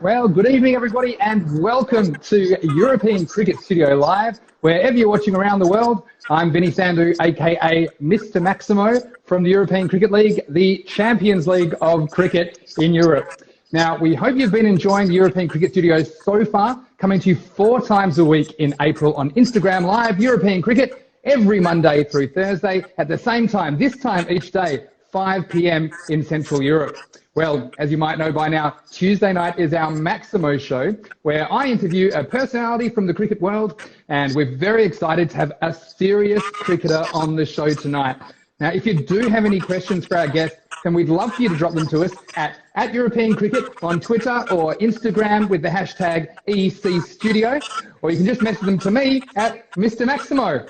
Well, good evening, everybody, and welcome to European Cricket Studio Live. Wherever you're watching around the world, I'm Vinny Sandhu, aka Mr. Maximo from the European Cricket League, the Champions League of cricket in Europe. Now, we hope you've been enjoying the European Cricket Studios so far, coming to you 4 times a week in April on Instagram Live, European Cricket, every Monday through Thursday at the same time, this time each day, 5 p.m. in Central Europe. Well, as you might know by now, Tuesday night is our Maximo show, where I interview a personality from the cricket world, and we're very excited to have a serious cricketer on the show tonight. Now, if you do have any questions for our guest, then we'd love for you to drop them to us at European Cricket on Twitter or Instagram with the hashtag ECStudio, or you can just message them to me at Mr. Maximo.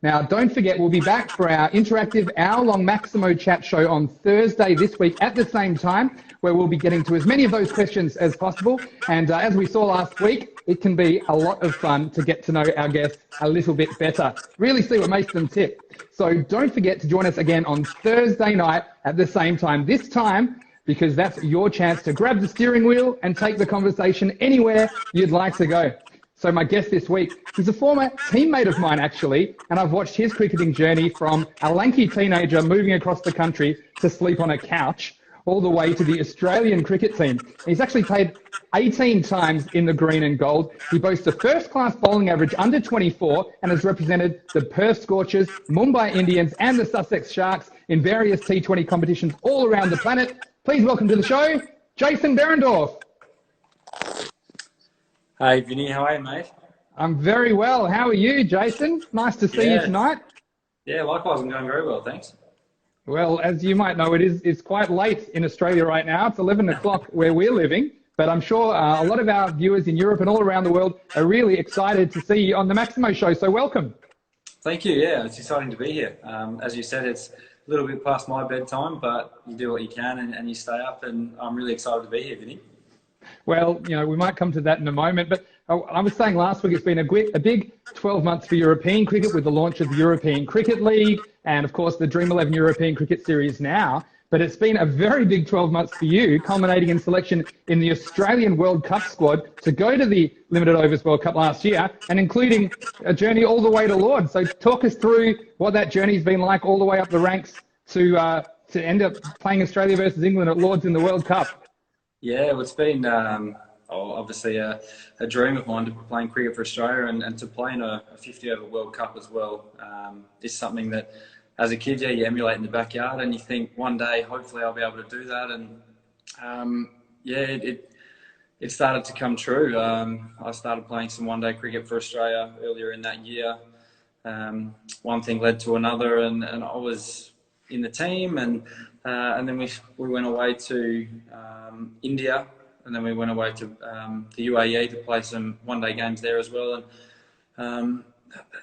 Now, don't forget, we'll be back for our interactive hour-long Maximo chat show on Thursday this week at the same time, where we'll be getting to as many of those questions as possible. And as we saw last week, it can be a lot of fun to get to know our guests a little bit better, really see what makes them tick. So don't forget to join us again on Thursday night at the same time, this time, because that's your chance to grab the steering wheel and take the conversation anywhere you'd like to go. So my guest this week, he's a former teammate of mine, actually, and I've watched his cricketing journey from a lanky teenager moving across the country to sleep on a couch all the way to the Australian cricket team. He's actually played 18 times in the green and gold. He boasts a first-class bowling average under 24 and has represented the Perth Scorchers, Mumbai Indians and the Sussex Sharks in various T20 competitions all around the planet. Please welcome to the show, Jason Behrendorff. Hey Vinny, how are you, mate? I'm very well. How are you, Jason? Nice to see you tonight. Yeah, likewise. I'm going very well, thanks. Well, as you might know, it's quite late in Australia right now. It's 11 o'clock where we're living, but I'm sure a lot of our viewers in Europe and all around the world are really excited to see you on the Maximo show. So welcome. Thank you. Yeah, it's exciting to be here. As you said, it's a little bit past my bedtime, but you do what you can and you stay up, and I'm really excited to be here, Vinny. Well, you know, we might come to that in a moment, but I was saying last week it's been a big 12 months for European cricket with the launch of the European Cricket League and, of course, the Dream 11 European Cricket Series now. But it's been a very big 12 months for you, culminating in selection in the Australian World Cup squad to go to the Limited Overs World Cup last year, and including a journey all the way to Lords. So talk us through what that journey's been like all the way up the ranks to end up playing Australia versus England at Lords in the World Cup. Yeah, well, it's been obviously a dream of mine to be playing cricket for Australia and to play in a 50-over World Cup as well. Is something that, as a kid, you emulate in the backyard and you think one day, hopefully, I'll be able to do that. And it started to come true. I started playing some one-day cricket for Australia earlier in that year. One thing led to another, and I was in the team, and then we went away to India, and then we went away to the UAE to play some one-day games there as well, and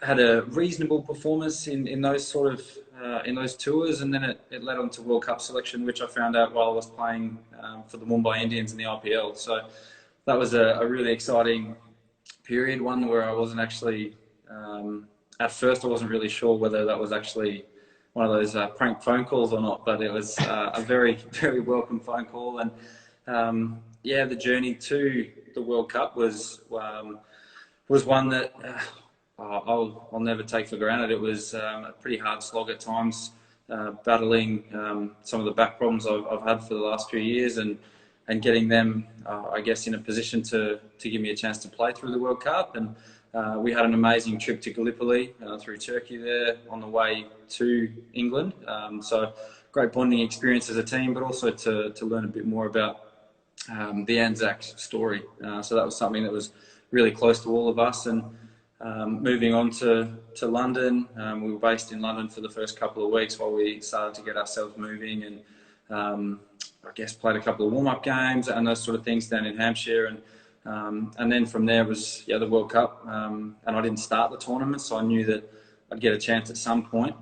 had a reasonable performance in those sort of in those tours, and then it led on to World Cup selection, which I found out while I was playing for the Mumbai Indians in the IPL. So that was a really exciting period, one where I wasn't actually at first I wasn't really sure whether that was actually one of those prank phone calls or not, but it was a very, very welcome phone call. And the journey to the World Cup was one that I'll never take for granted. It was a pretty hard slog at times, battling some of the back problems I've had for the last few years, and getting them, I guess, in a position to give me a chance to play through the World Cup. And we had an amazing trip to Gallipoli through Turkey there on the way to England. So great bonding experience as a team, but also to learn a bit more about the Anzac story. So that was something that was really close to all of us. And moving on to London, we were based in London for the first couple of weeks while we started to get ourselves moving, and I guess played a couple of warm-up games and those sort of things down in Hampshire. And then from there was the World Cup, and I didn't start the tournament, so I knew that I'd get a chance at some point.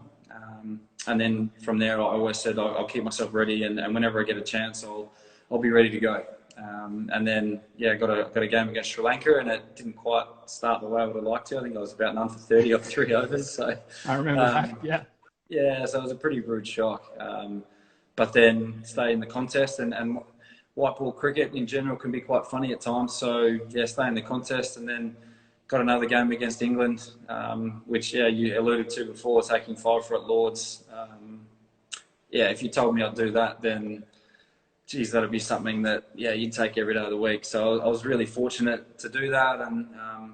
And then from there, I always said I'll keep myself ready, and whenever I get a chance, I'll be ready to go. And then got a game against Sri Lanka, and it didn't quite start the way I would have liked to. I think I was about 9 for 30 off 3 overs. So I remember that. Yeah. Yeah, so it was a pretty rude shock. But then stayed in the contest, and white ball cricket in general can be quite funny at times. So yeah, stay in the contest, and then got another game against England, which you alluded to before, taking 5 for at Lords. If you told me I'd do that, then geez, that'd be something that you'd take every day of the week. So I was really fortunate to do that, and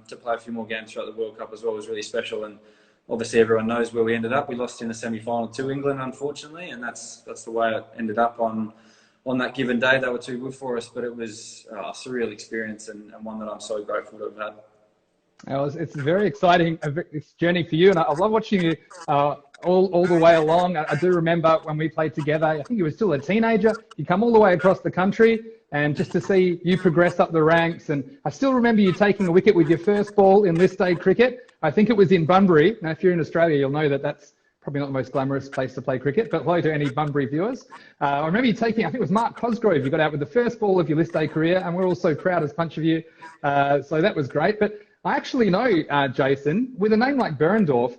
to play a few more games throughout the World Cup as well was really special. And obviously everyone knows where we ended up. We lost in the semi-final to England, unfortunately, and that's the way it ended up on that given day. They were too good for us, but it was a surreal experience, and one that I'm so grateful to have had. It's very exciting journey for you, and I love watching you all the way along. I do remember when we played together, I think you were still a teenager, you come all the way across the country, and just to see you progress up the ranks. And I still remember you taking a wicket with your first ball in list day cricket. I think it was in Bunbury. Now, if you're in Australia, you'll know that that's probably not the most glamorous place to play cricket, but hello to any Bunbury viewers. I remember you taking, I think it was Mark Cosgrove, you got out with the first ball of your list day career, and we're all so proud as a bunch of you. So that was great. But I actually know, Jason, with a name like Behrendorff,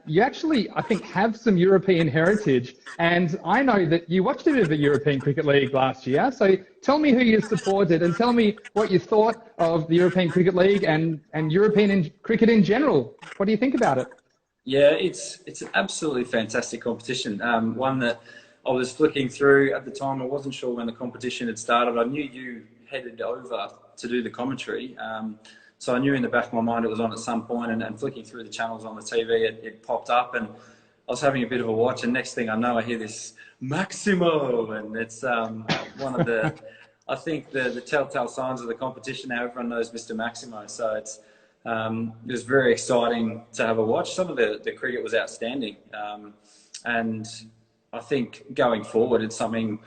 you actually, I think, have some European heritage. And I know that you watched a bit of the European Cricket League last year. So tell me who you supported, and tell me what you thought of the European Cricket League and European cricket in general. What do you think about it? Yeah, it's an absolutely fantastic competition. One that I was flicking through at the time. I wasn't sure when the competition had started. I knew you headed over to do the commentary. So I knew in the back of my mind it was on at some point, and flicking through the channels on the TV, it popped up, and I was having a bit of a watch, and next thing I know, I hear this Maximo, and it's one of the, I think the telltale signs of the competition now. Everyone knows Mr. Maximo, so it was very exciting to have a watch. Some of the cricket was outstanding, and I think going forward, it's something,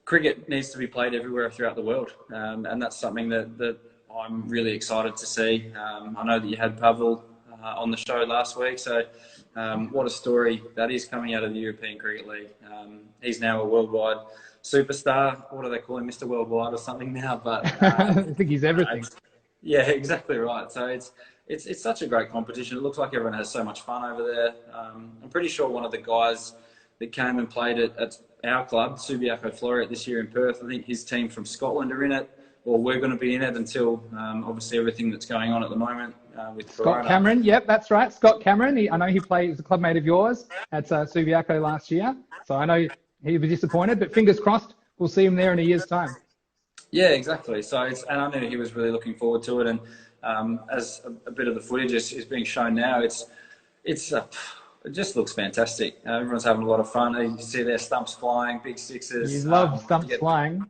cricket needs to be played everywhere throughout the world, and that's something that I'm really excited to see. I know that you had Pavel on the show last week, so what a story that is coming out of the European Cricket League. He's now a worldwide superstar. What do they call him, Mr. Worldwide or something now? But I think he's everything. Yeah, exactly right. So it's such a great competition. It looks like everyone has so much fun over there. I'm pretty sure one of the guys that came and played at our club, Subiaco Floreat, this year in Perth, I think his team from Scotland are in it. Well, we're going to be in it until obviously everything that's going on at the moment with Scott Corona. Cameron, yep, that's right. Scott Cameron, I know he played as a clubmate of yours at Subiaco last year. So I know he was disappointed, but fingers crossed we'll see him there in a year's time. Yeah, exactly. So and I knew he was really looking forward to it. And as a bit of the footage is being shown now, it just looks fantastic. Everyone's having a lot of fun. You see their stumps flying, big sixes. You love stumps flying.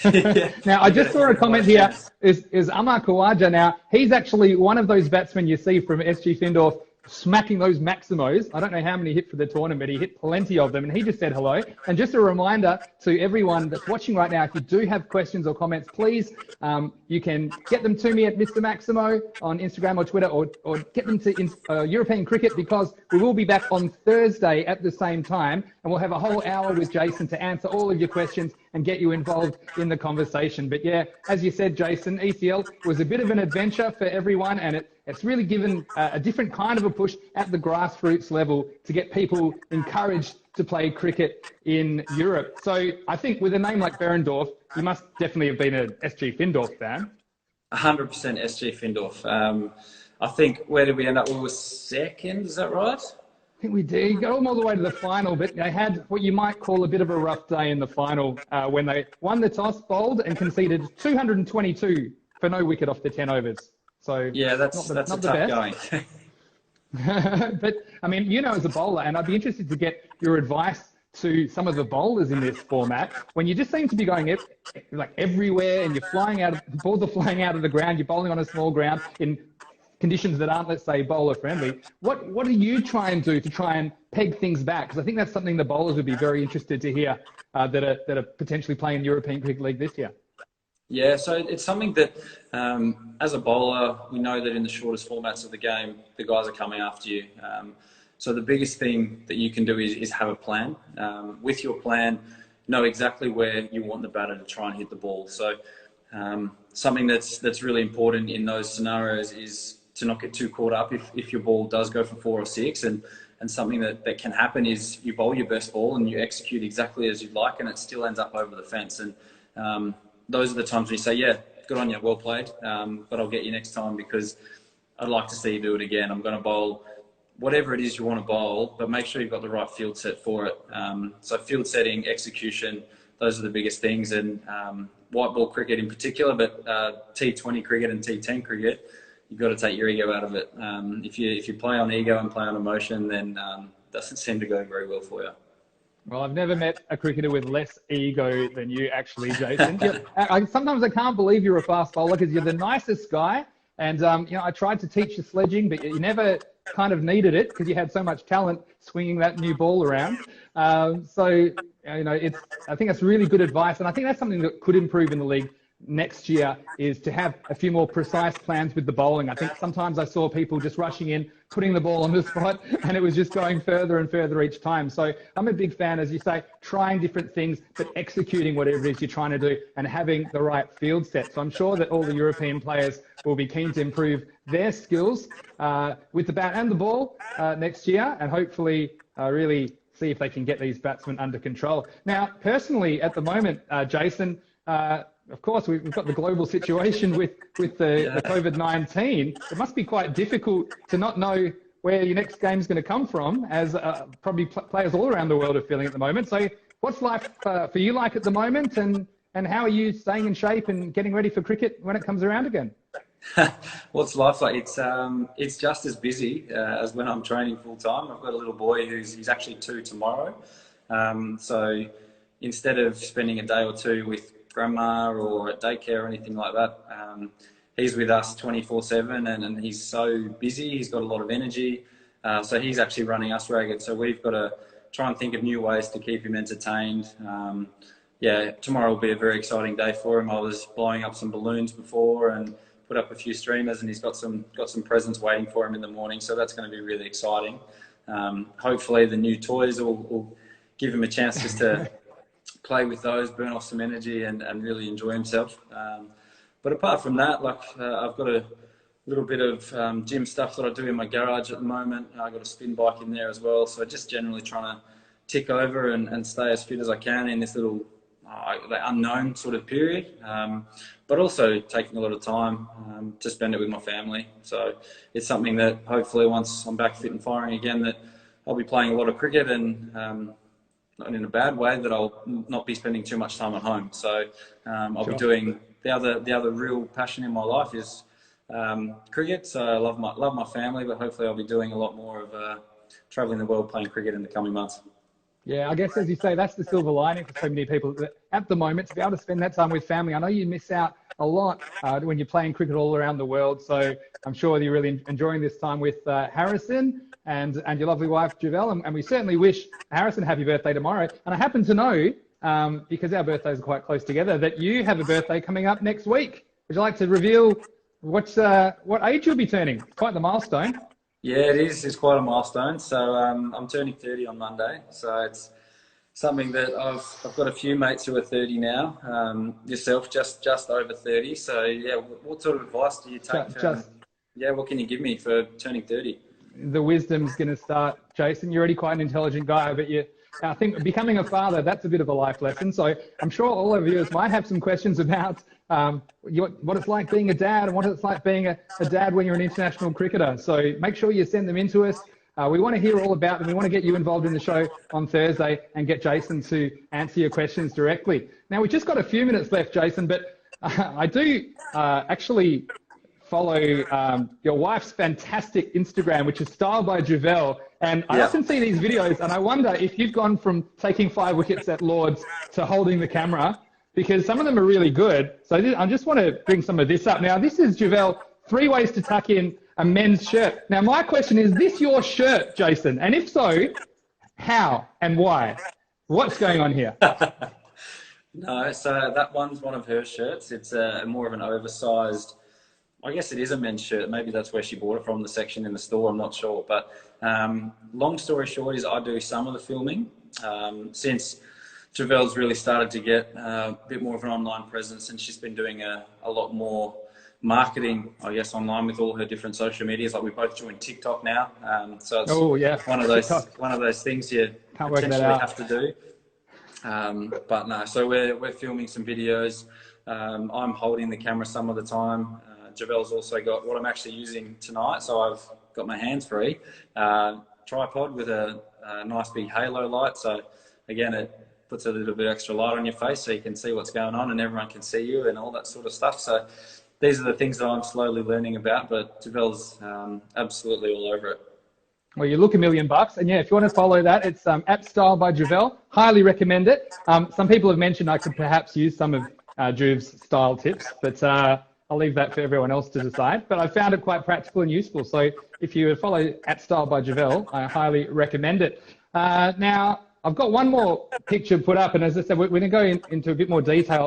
Yeah. Now, I just saw a comment here, is Amar Khawaja. Now, he's actually one of those batsmen you see from SG Findorff smacking those Maximos. I don't know how many he hit for the tournament. He hit plenty of them, and he just said hello. And just a reminder to everyone that's watching right now, if you do have questions or comments, please, you can get them to me at Mr. Maximo on Instagram or Twitter, or get them to European Cricket, because we will be back on Thursday at the same time, and we'll have a whole hour with Jason to answer all of your questions and get you involved in the conversation. But yeah, as you said, Jason, ECL was a bit of an adventure for everyone, and it's really given a different kind of a push at the grassroots level to get people encouraged to play cricket in Europe. So I think with a name like Behrendorff, you must definitely have been an SG Findorff fan. 100% SG Findorff. I think, where did we end up? We were second, is that right? I think we did. Got them all the way to the final, but they had what you might call a bit of a rough day in the final when they won the toss, bowled, and conceded 222 for no wicket off the 10 overs. So yeah, that's a tough going. But I mean, as a bowler, and I'd be interested to get your advice to some of the bowlers in this format, when you just seem to be going like everywhere, and you're flying out, the balls are flying out of the ground, you're bowling on a small ground in conditions that aren't, let's say, bowler friendly. What do you try and do to try and peg things back? Because I think that's something the bowlers would be very interested to hear that are potentially playing European Cricket League this year. Yeah, so it's something that, as a bowler, we know that in the shortest formats of the game, the guys are coming after you. So the biggest thing that you can do is have a plan. With your plan, know exactly where you want the batter to try and hit the ball. So something that's really important in those scenarios is to not get too caught up if your ball does go for 4 or 6. And something that can happen is you bowl your best ball and you execute exactly as you'd like, and it still ends up over the fence. And those are the times when you say, yeah, good on you, well played, but I'll get you next time because I'd like to see you do it again. I'm going to bowl whatever it is you want to bowl, but make sure you've got the right field set for it. So field setting, execution, those are the biggest things. And white ball cricket in particular, but T20 cricket and T10 cricket, you've got to take your ego out of it. If you play on ego and play on emotion, then doesn't seem to go very well for you. Well, I've never met a cricketer with less ego than you, actually, Jason. Sometimes I can't believe you're a fast bowler because you're the nicest guy. And, I tried to teach you sledging, but you never kind of needed it because you had so much talent swinging that new ball around. I think that's really good advice. And I think that's something that could improve in the league next year, is to have a few more precise plans with the bowling. I think sometimes I saw people just rushing in, putting the ball on the spot, and it was just going further and further each time. So I'm a big fan, as you say, trying different things, but executing whatever it is you're trying to do and having the right field set. So I'm sure that all the European players will be keen to improve their skills with the bat and the ball next year, and hopefully really see if they can get these batsmen under control. Now, personally, at the moment, Jason, of course, we've got the global situation with the COVID-19. It must be quite difficult to not know where your next game is going to come from, as probably players all around the world are feeling at the moment. So what's life for you like at the moment, and how are you staying in shape and getting ready for cricket when it comes around again? What's life like? It's just as busy as when I'm training full time. I've got a little boy he's actually 2 tomorrow. So instead of spending a day or two with grandma or at daycare or anything like that, he's with us 24/7, and he's so busy. He's got a lot of energy, so he's actually running us ragged. So we've got to try and think of new ways to keep him entertained. Tomorrow will be a very exciting day for him. I was blowing up some balloons before and put up a few streamers, and he's got some presents waiting for him in the morning. So that's going to be really exciting. Hopefully the new toys will give him a chance just to play with those, burn off some energy, and really enjoy himself. But apart from that, I've got a little bit of gym stuff that I do in my garage at the moment. I've got a spin bike in there as well. So just generally trying to tick over and stay as fit as I can in this little the unknown sort of period. But also taking a lot of time to spend it with my family. So it's something that hopefully once I'm back fit and firing again, that I'll be playing a lot of cricket, and not in a bad way, that I'll not be spending too much time at home. So I'll be doing the other real passion in my life is cricket. So I love my family, but hopefully I'll be doing a lot more of traveling the world playing cricket in the coming months. Yeah, I guess, as you say, that's the silver lining for so many people that at the moment, to be able to spend that time with family. I know you miss out a lot when you're playing cricket all around the world. So I'm sure you're really enjoying this time with Harrison and your lovely wife, Javelle. And we certainly wish Harrison happy birthday tomorrow. And I happen to know, because our birthdays are quite close together, that you have a birthday coming up next week. Would you like to reveal what age you'll be turning? Quite the milestone. Yeah, it is. It's quite a milestone. So I'm turning 30 on Monday. So it's something that I've got a few mates who are 30 now. Yourself, just over 30. So yeah, what sort of advice do you take? What can you give me for turning 30? The wisdom's going to start, Jason. You're already quite an intelligent guy, but I think becoming a father, that's a bit of a life lesson. So I'm sure all of you might have some questions about what it's like being a dad and what it's like being a dad when you're an international cricketer. So make sure you send them in to us. We want to hear all about them. We want to get you involved in the show on Thursday and get Jason to answer your questions directly. Now, we've just got a few minutes left, Jason, but I do actually follow your wife's fantastic Instagram, which is styled by Javelle. And I often see these videos, and I wonder if you've gone from taking 5 wickets at Lords to holding the camera, because some of them are really good. So I just want to bring some of this up. Now, this is Javelle, 3 ways to tuck in a men's shirt. Now, my question is this your shirt, Jason? And if so, how and why? What's going on here? No, so that one's one of her shirts. It's more of an oversized, I guess it is a men's shirt. Maybe that's where she bought it from, the section in the store. I'm not sure. But long story short is I do some of the filming. Since Javelle's really started to get a bit more of an online presence, and she's been doing a lot more marketing, I guess, online with all her different social medias. Like we both joined TikTok now. So it's one of those things you potentially have to do. But no, so we're filming some videos. I'm holding the camera some of the time. Javel's also got what I'm actually using tonight, so I've got my hands free. Tripod with a nice big halo light, so again it puts a little bit extra light on your face so you can see what's going on and everyone can see you and all that sort of stuff. So these are the things that I'm slowly learning about, but Javel's absolutely all over it. Well, you look $1 million, and yeah, if you want to follow that, it's App Style by Javel. Highly recommend it. Some people have mentioned I could perhaps use some of Juve's style tips, but I'll leave that for everyone else to decide. But I found it quite practical and useful. So if you follow App Style by Javel, I highly recommend it. Now, I've got one more picture put up, and as I said, we're going to go into a bit more detail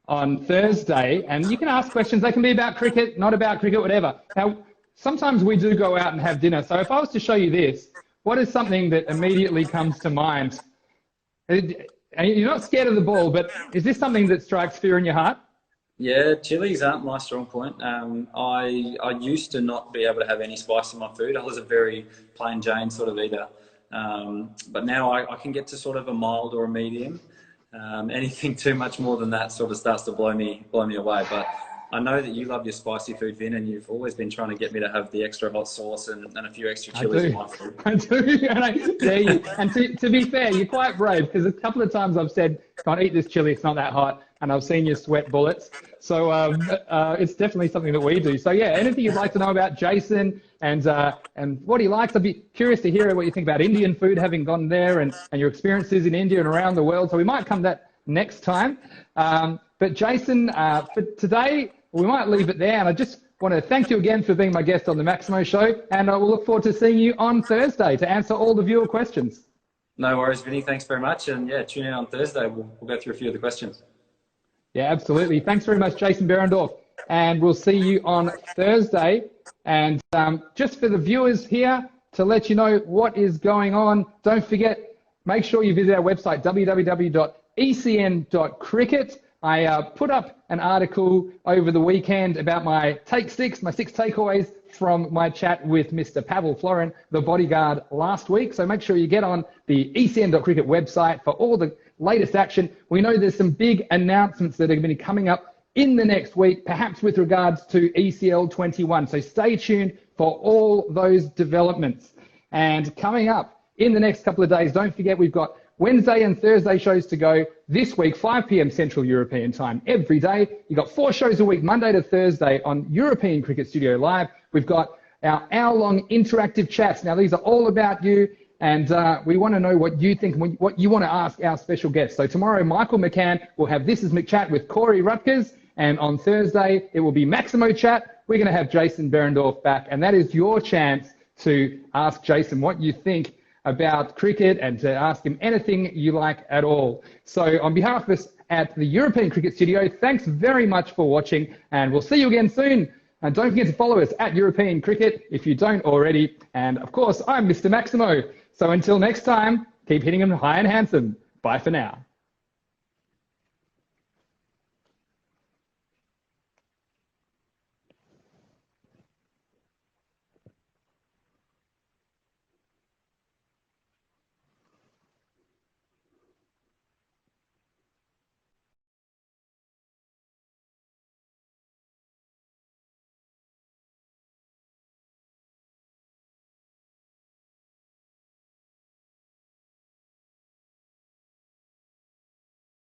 on Thursday, and you can ask questions. They can be about cricket, not about cricket, whatever. Now, sometimes we do go out and have dinner. So if I was to show you this, what is something that immediately comes to mind? And you're not scared of the ball, but is this something that strikes fear in your heart? Yeah, chilies aren't my strong point. I used to not be able to have any spice in my food. I was a very plain Jane sort of eater. But now I can get to sort of a mild or a medium. Anything too much more than that sort of starts to blow me away. But I know that you love your spicy food, Vin, and you've always been trying to get me to have the extra hot sauce and a few extra chilies in my food. I do, and I dare you. And to be fair, you're quite brave, because a couple of times I've said, can't eat this chili, it's not that hot, and I've seen you sweat bullets. So it's definitely something that we do. So yeah, anything you'd like to know about Jason and what he likes, I'd be curious to hear what you think about Indian food, having gone there, and your experiences in India and around the world. So we might come to that next time. But Jason, for today, we might leave it there. And I just want to thank you again for being my guest on the Maximo Show. And I will look forward to seeing you on Thursday to answer all the viewer questions. No worries, Vinny. Thanks very much. And yeah, tune in on Thursday. We'll go through a few of the questions. Yeah, absolutely. Thanks very much, Jason Behrendorff. And we'll see you on Thursday. And just for the viewers here, to let you know what is going on, don't forget, make sure you visit our website, www.ecn.cricket. I put up an article over the weekend about my six takeaways from my chat with Mr. Pavel Florin, the bodyguard, last week. So make sure you get on the ecn.cricket website for all the latest action. We know there's some big announcements that are going to be coming up in the next week, perhaps with regards to ECL 21. So stay tuned for all those developments. And coming up in the next couple of days, don't forget we've got Wednesday and Thursday shows to go this week, 5 p.m. Central European time every day. You've got 4 shows a week, Monday to Thursday on European Cricket Studio Live. We've got our hour-long interactive chats. Now, these are all about you, and we want to know what you think and what you want to ask our special guests. So tomorrow, Michael McCann will have This Is McChat with Corey Rutgers, and on Thursday, it will be Maximo Chat. We're going to have Jason Behrendorff back, and that is your chance to ask Jason what you think about cricket and to ask him anything you like at all. So on behalf of us at the European Cricket Studio, thanks very much for watching, and we'll see you again soon. And don't forget to follow us at European Cricket if you don't already. And of course, I'm Mr. Maximo. So until next time, keep hitting them high and handsome. Bye for now.